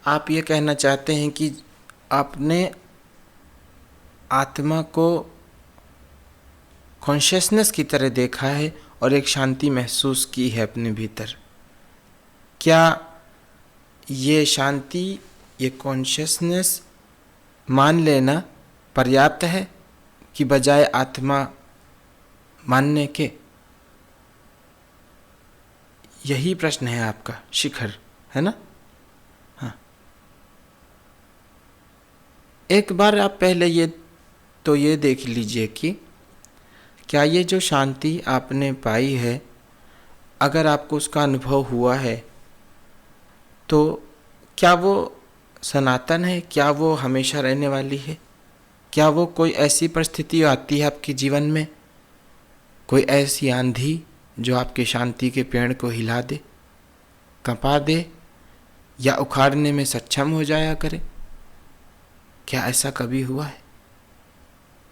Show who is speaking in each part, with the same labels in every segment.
Speaker 1: आप ये कहना चाहते हैं कि आपने आत्मा को कॉन्शियसनेस की तरह देखा है और एक शांति महसूस की है अपने भीतर। क्या ये शांति, ये कॉन्शियसनेस मान लेना पर्याप्त है कि बजाय आत्मा मानने के? यही प्रश्न है आपका, शिखर, है ना? हाँ, एक बार आप पहले ये देख लीजिए कि क्या ये जो शांति आपने पाई है, अगर आपको उसका अनुभव हुआ है तो क्या वो सनातन है? क्या वो हमेशा रहने वाली है? क्या वो कोई ऐसी परिस्थिति आती है आपके जीवन में, कोई ऐसी आंधी जो आपके शांति के पेड़ को हिला दे, कंपा दे या उखाड़ने में सक्षम हो जाया करे? क्या ऐसा कभी हुआ है?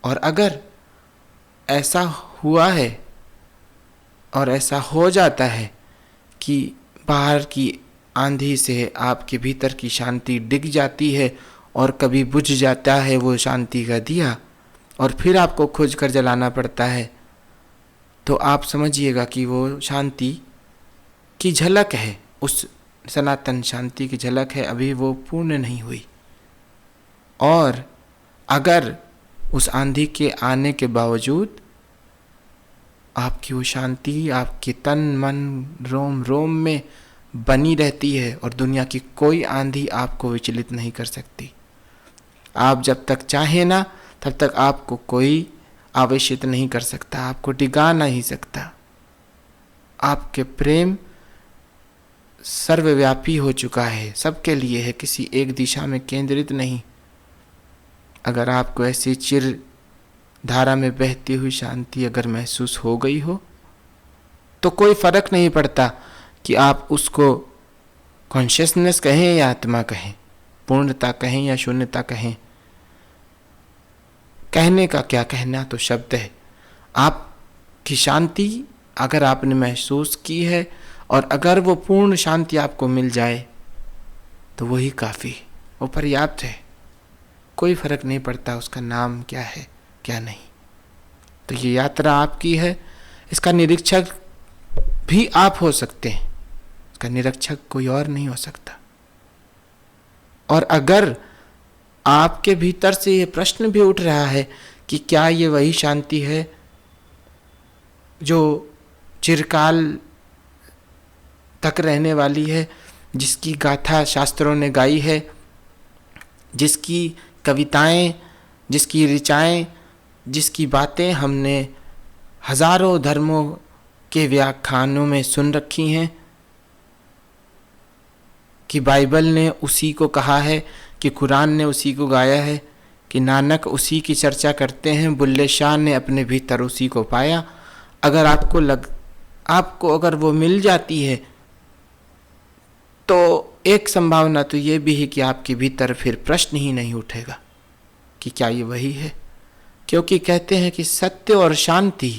Speaker 1: और अगर ऐसा हुआ है और ऐसा हो जाता है कि बाहर की आंधी से आपके भीतर की शांति डिग जाती है और कभी बुझ जाता है वो शांति का दिया और फिर आपको खोज कर जलाना पड़ता है, तो आप समझिएगा कि वो शांति की झलक है, उस सनातन शांति की झलक है, अभी वो पूर्ण नहीं हुई। और अगर उस आंधी के आने के बावजूद आपकी वो शांति आपके तन मन रोम रोम में बनी रहती है और दुनिया की कोई आंधी आपको विचलित नहीं कर सकती। आप जब तक चाहे ना तब तक आपको कोई आवेशित नहीं कर सकता, आपको डिगा नहीं सकता। आपके प्रेम सर्वव्यापी हो चुका है, सबके लिए है, किसी एक दिशा में केंद्रित नहीं। अगर आपको ऐसी चिर धारा में बहती हुई शांति अगर महसूस हो गई हो तो कोई फर्क नहीं पड़ता कि आप उसको कॉन्शियसनेस कहें या आत्मा कहें, पूर्णता कहें या शून्यता कहें। कहने का क्या, कहना तो शब्द है। आपकी शांति अगर आपने महसूस की है और अगर वो पूर्ण शांति आपको मिल जाए तो वही काफ़ी, वो पर्याप्त है। कोई फर्क नहीं पड़ता उसका नाम क्या है क्या नहीं। तो ये यात्रा आपकी है, इसका निरीक्षक भी आप हो सकते हैं, इसका निरीक्षक कोई और नहीं हो सकता। और अगर आपके भीतर से ये प्रश्न भी उठ रहा है कि क्या ये वही शांति है जो चिरकाल तक रहने वाली है, जिसकी गाथा शास्त्रों ने गाई है, जिसकी कविताएं, जिसकी ऋचाएं, जिसकी बातें हमने हजारों धर्मों के व्याख्यानों में सुन रखी हैं, कि बाइबल ने उसी को कहा है, कि कुरान ने उसी को गाया है, कि नानक उसी की चर्चा करते हैं, बुल्ले शाह ने अपने भीतर उसी को पाया। अगर आपको अगर वो मिल जाती है तो एक संभावना तो ये भी है कि आपके भीतर फिर प्रश्न ही नहीं उठेगा कि क्या ये वही है। क्योंकि कहते हैं कि सत्य और शांति,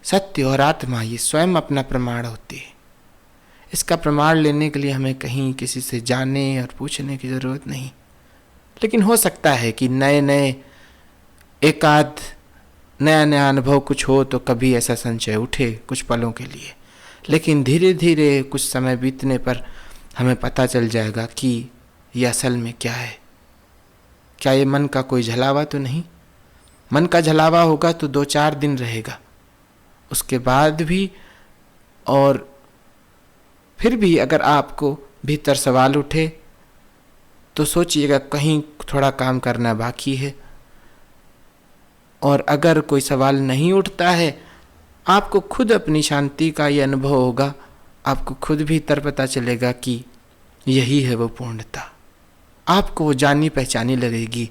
Speaker 1: सत्य और आत्मा ये स्वयं अपना प्रमाण होती है। इसका प्रमाण लेने के लिए हमें कहीं किसी से जानने और पूछने की ज़रूरत नहीं। लेकिन हो सकता है कि नए एकाध नया अनुभव कुछ हो तो कभी ऐसा संशय उठे कुछ पलों के लिए, लेकिन धीरे धीरे कुछ समय बीतने पर हमें पता चल जाएगा कि ये असल में क्या है। क्या ये मन का कोई झलावा तो नहीं? मन का झलावा होगा तो 2-4 दिन रहेगा, उसके बाद भी। और फिर भी अगर आपको भीतर सवाल उठे तो सोचिएगा कहीं थोड़ा काम करना बाकी है। और अगर कोई सवाल नहीं उठता है, आपको खुद अपनी शांति का ये अनुभव होगा, आपको खुद भीतर पता चलेगा कि यही है वो पूर्णता। आपको वो जानी पहचानी लगेगी।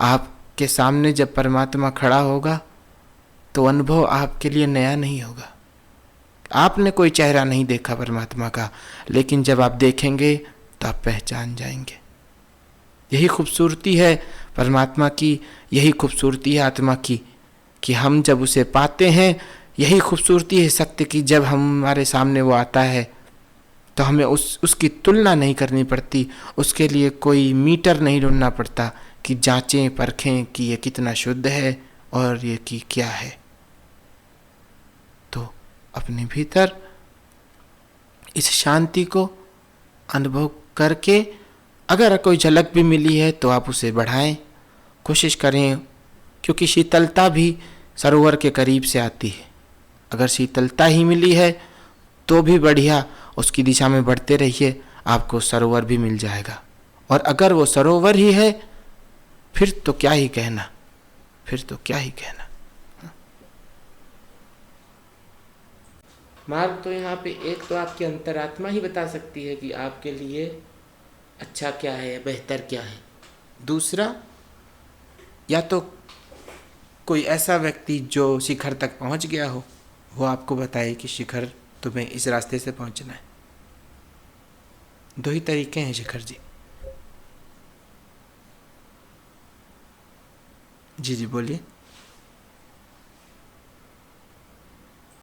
Speaker 1: आपके सामने जब परमात्मा खड़ा होगा तो अनुभव आपके लिए नया नहीं होगा। आपने कोई चेहरा नहीं देखा परमात्मा का, लेकिन जब आप देखेंगे तो आप पहचान जाएंगे। यही खूबसूरती है परमात्मा की, यही खूबसूरती है आत्मा की, कि हम जब उसे पाते हैं। यही खूबसूरती है सत्य की, जब हमारे सामने वो आता है तो हमें उसकी तुलना नहीं करनी पड़ती, उसके लिए कोई मीटर नहीं ढूंढना पड़ता कि जांचें परखें कि ये कितना शुद्ध है और ये कि क्या है। तो अपने भीतर इस शांति को अनुभव करके अगर कोई झलक भी मिली है तो आप उसे बढ़ाएं, कोशिश करें, क्योंकि शीतलता भी सरोवर के करीब से आती है। अगर शीतलता ही मिली है तो भी बढ़िया, उसकी दिशा में बढ़ते रहिए, आपको सरोवर भी मिल जाएगा। और अगर वो सरोवर ही है फिर तो क्या ही कहना, फिर तो क्या ही कहना। मार्ग तो यहाँ पे एक तो आपकी अंतरात्मा ही बता सकती है कि आपके लिए अच्छा क्या है, बेहतर क्या है। दूसरा, या तो कोई ऐसा व्यक्ति जो शिखर तक पहुँच गया हो वो आपको बताए कि शिखर तुम्हें इस रास्ते से पहुँचना है। दो ही तरीके हैं शिखर जी। जी जी बोलिए।